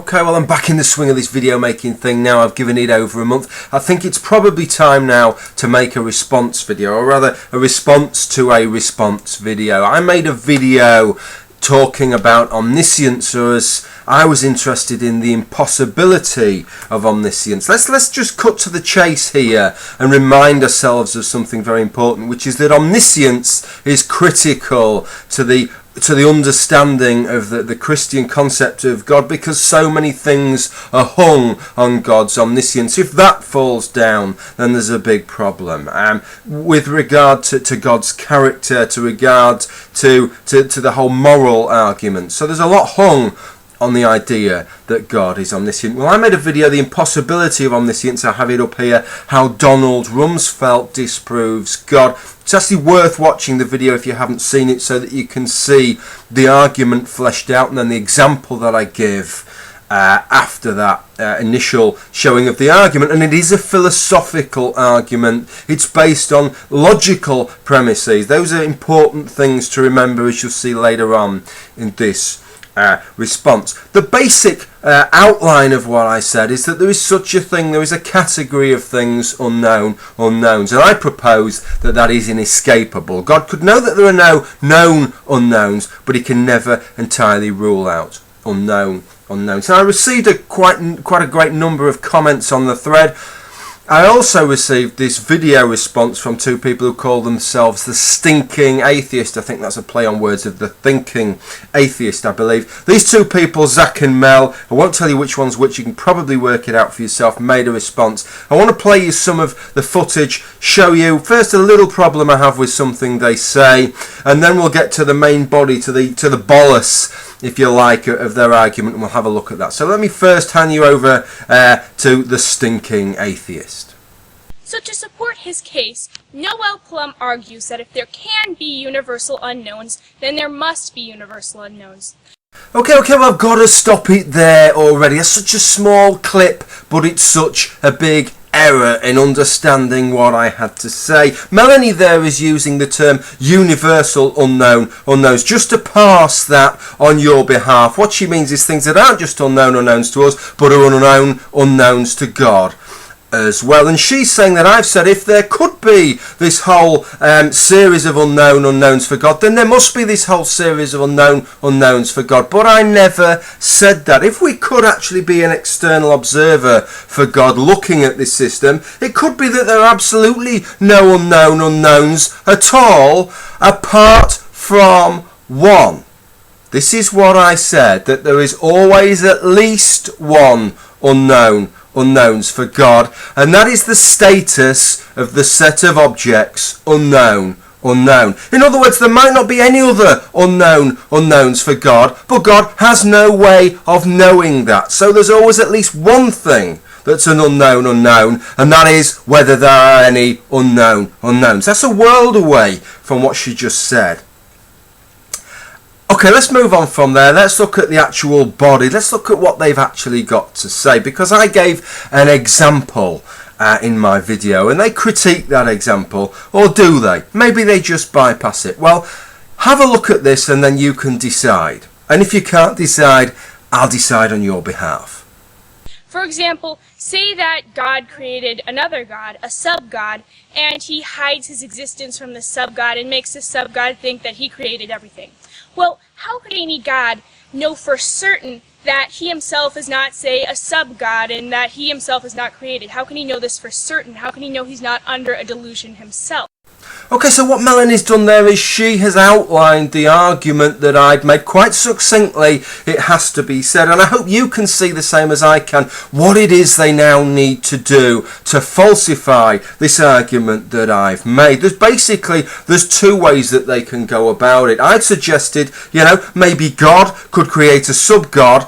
Okay, well, I'm back in the swing of this video making thing now. I've given it over a month. I think it's probably time now to make a response video, or rather a response to a response video. I made a video talking about omniscience, or as I was interested in the impossibility of omniscience. Let's just cut to the chase here and remind ourselves of something very important, which is that omniscience is critical to the understanding of the Christian concept of God, because so many things are hung on God's omniscience. If that falls down, then there's a big problem with regard to God's character, to regard to the whole moral argument. So there's a lot hung on the idea that God is omniscient. Well, I made a video, The Impossibility of Omniscience. I have it up here, how Donald Rumsfeld disproves God. It's actually worth watching the video if you haven't seen it, so that you can see the argument fleshed out and then the example that I give after that initial showing of the argument. And it is a philosophical argument. It's based on logical premises. Those are important things to remember, as you'll see later on in this response. The basic outline of what I said is that there is such a thing, there is a category of things unknowns, and I propose that that is inescapable. God could know that there are no known unknowns, but he can never entirely rule out unknowns. And I received quite a great number of comments on the thread. I also received this video response from two people who call themselves the Stinking Atheist. I think that's a play on words of the Thinking Atheist, I believe. These two people, Zach and Mel, I won't tell you which one's which, you can probably work it out for yourself, made a response. I want to play you some of the footage, show you first a little problem I have with something they say, and then we'll get to the main body, to the bolus, if you like, of their argument, and we'll have a look at that. So let me first hand you over to the Stinking Atheist. So to support his case, Noel Plum argues that if there can be universal unknowns, then there must be universal unknowns. Okay, well, I've got to stop it there already. It's such a small clip, but it's such a big error in understanding what I had to say. Melanie there is using the term universal unknowns, just to pass that on your behalf. What she means is things that aren't just unknowns to us, but are unknowns to God as well. And she's saying that I've said if there could be this whole series of unknowns for God, then there must be this whole series of unknowns for God. But I never said that. If we could actually be an external observer for God looking at this system, it could be that there are absolutely no unknowns at all apart from one. This is what I said, that there is always at least one unknowns for God, and that is the status of the set of objects unknown. In other words, there might not be any other unknowns for God, but God has no way of knowing that. So there's always at least one thing that's an unknown, and that is whether there are any unknowns. That's a world away from what she just said. Okay, let's move on from there. Let's look at the actual body. Let's look at what they've actually got to say, because I gave an example in my video and they critique that example, or do they? Maybe they just bypass it. Well, have a look at this and then you can decide. And if you can't decide, I'll decide on your behalf. For example, say that God created another God, a sub-God, and he hides his existence from the sub-God and makes the sub-God think that he created everything. Well, how could any God know for certain that he himself is not, say, a sub-God and that he himself is not created? How can he know this for certain? How can he know he's not under a delusion himself? Okay, so what Melanie's done there is she has outlined the argument that I'd made quite succinctly. It has to be said, and I hope you can see the same as I can, what it is they now need to do to falsify this argument that I've made. There's two ways that they can go about it. I'd suggested, maybe God could create a sub-God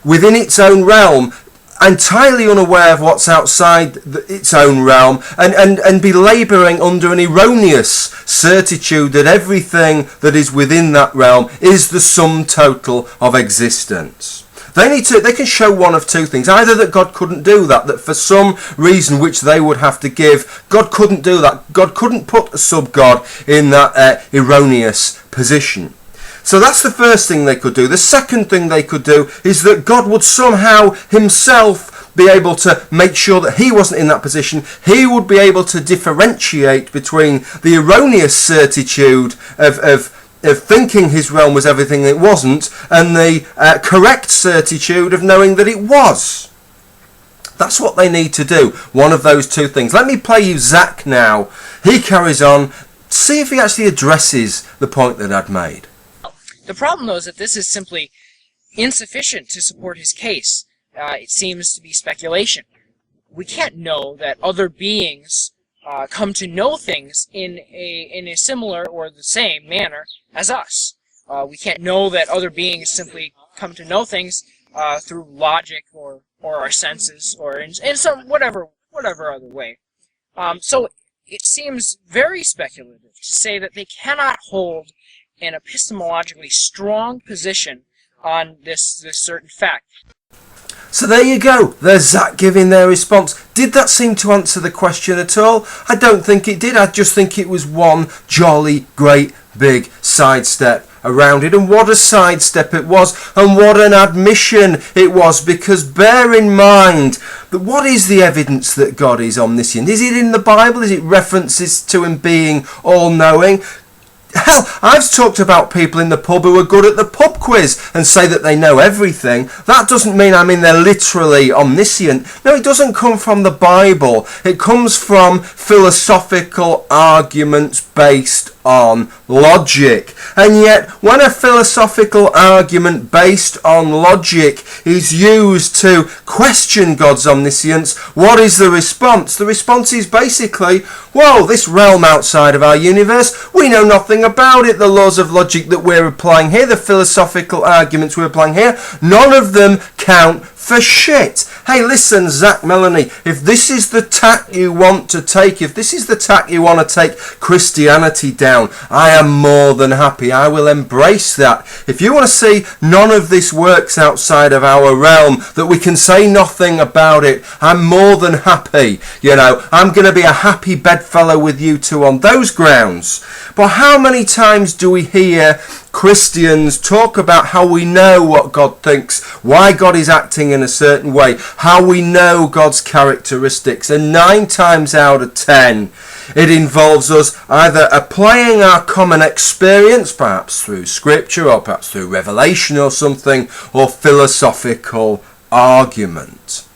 within its own realm, entirely unaware of what's outside its own realm, and be labouring under an erroneous certitude that everything that is within that realm is the sum total of existence. They can show one of two things. Either that God couldn't do that for some reason which they would have to give, God couldn't do that. God couldn't put a sub-God in that erroneous position. So that's the first thing they could do. The second thing they could do is that God would somehow himself be able to make sure that he wasn't in that position. He would be able to differentiate between the erroneous certitude of thinking his realm was everything it wasn't, and the correct certitude of knowing that it was. That's what they need to do. One of those two things. Let me play you Zach now. He carries on. See if he actually addresses the point that I'd made. The problem, though, is that this is simply insufficient to support his case. It seems to be speculation. We can't know that other beings come to know things in a similar or the same manner as us. We can't know that other beings simply come to know things through logic or our senses or in some whatever other way. So it seems very speculative to say that they cannot hold an epistemologically strong position on this certain fact. So there you go. There's Zach giving their response. Did that seem to answer the question at all? I don't think it did. I just think it was one jolly, great, big sidestep around it. And what a sidestep it was, and what an admission it was, because bear in mind that what is the evidence that God is omniscient? Is it in the Bible? Is it references to him being all-knowing? Hell, I've talked about people in the pub who are good at the pub quiz and say that they know everything. That doesn't mean they're literally omniscient. No, it doesn't come from the Bible. It comes from philosophical arguments based on logic. And yet, when a philosophical argument based on logic is used to question God's omniscience, what is the response? The response is basically, well, this realm outside of our universe, we know nothing about it. The laws of logic that we're applying here, the philosophical arguments we're applying here, none of them count for shit. Hey, listen, Zach, Melanie, if this is the tack you want to take, if this is the tack you want to take Christianity down, I am more than happy. I will embrace that. If you want to see none of this works outside of our realm, that we can say nothing about it, I'm more than happy. You know, I'm going to be a happy bedfellow with you two on those grounds. But how many times do we hear Christians talk about how we know what God thinks, why God is acting in a certain way, how we know God's characteristics, and 9 times out of 10 it involves us either applying our common experience, perhaps through scripture or perhaps through revelation or something, or philosophical argument.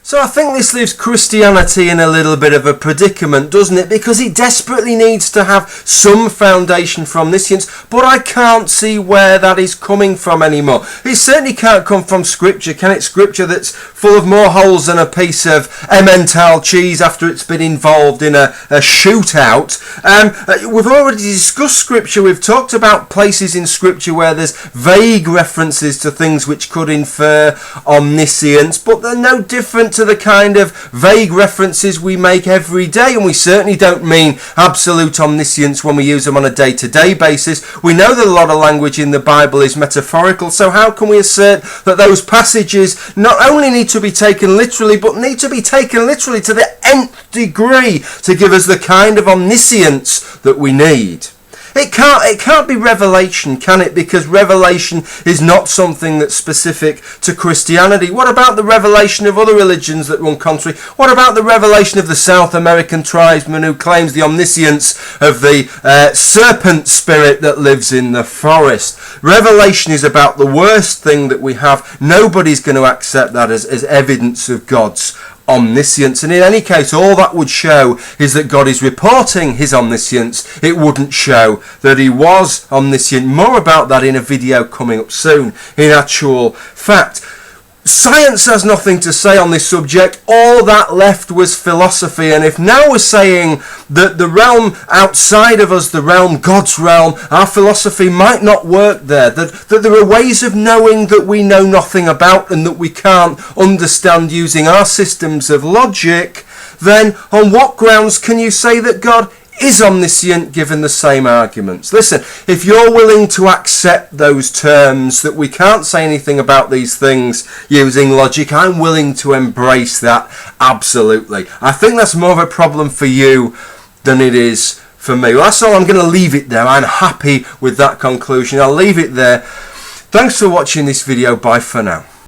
So I think this leaves Christianity in a little bit of a predicament, doesn't it? Because it desperately needs to have some foundation for omniscience, but I can't see where that is coming from anymore. It certainly can't come from Scripture, can it? Scripture that's full of more holes than a piece of Emmental cheese after it's been involved in a shootout. We've already discussed Scripture. We've talked about places in Scripture where there's vague references to things which could infer omniscience, but they're no different to the kind of vague references we make every day, and we certainly don't mean absolute omniscience when we use them on a day-to-day basis. We know that a lot of language in the Bible is metaphorical, so how can we assert that those passages not only need to be taken literally, but need to be taken literally to the nth degree to give us the kind of omniscience that we need? It can't be revelation, can it? Because revelation is not something that's specific to Christianity. What about the revelation of other religions that run contrary? What about the revelation of the South American tribesman who claims the omniscience of the serpent spirit that lives in the forest? Revelation is about the worst thing that we have. Nobody's going to accept that as evidence of God's omniscience, and in any case all that would show is that God is reporting his omniscience. It wouldn't show that he was omniscient. More about that in a video coming up soon. In actual fact, science has nothing to say on this subject. All that left was philosophy, and if now we're saying that the realm outside of us, the realm, God's realm, our philosophy might not work there, that there are ways of knowing that we know nothing about and that we can't understand using our systems of logic, then on what grounds can you say that God is omniscient given the same arguments? Listen, if you're willing to accept those terms, that we can't say anything about these things using logic, I'm willing to embrace that, absolutely. I think that's more of a problem for you than it is for me. Well, that's all. I'm going to leave it there. I'm happy with that conclusion. I'll leave it there. Thanks for watching this video. Bye for now.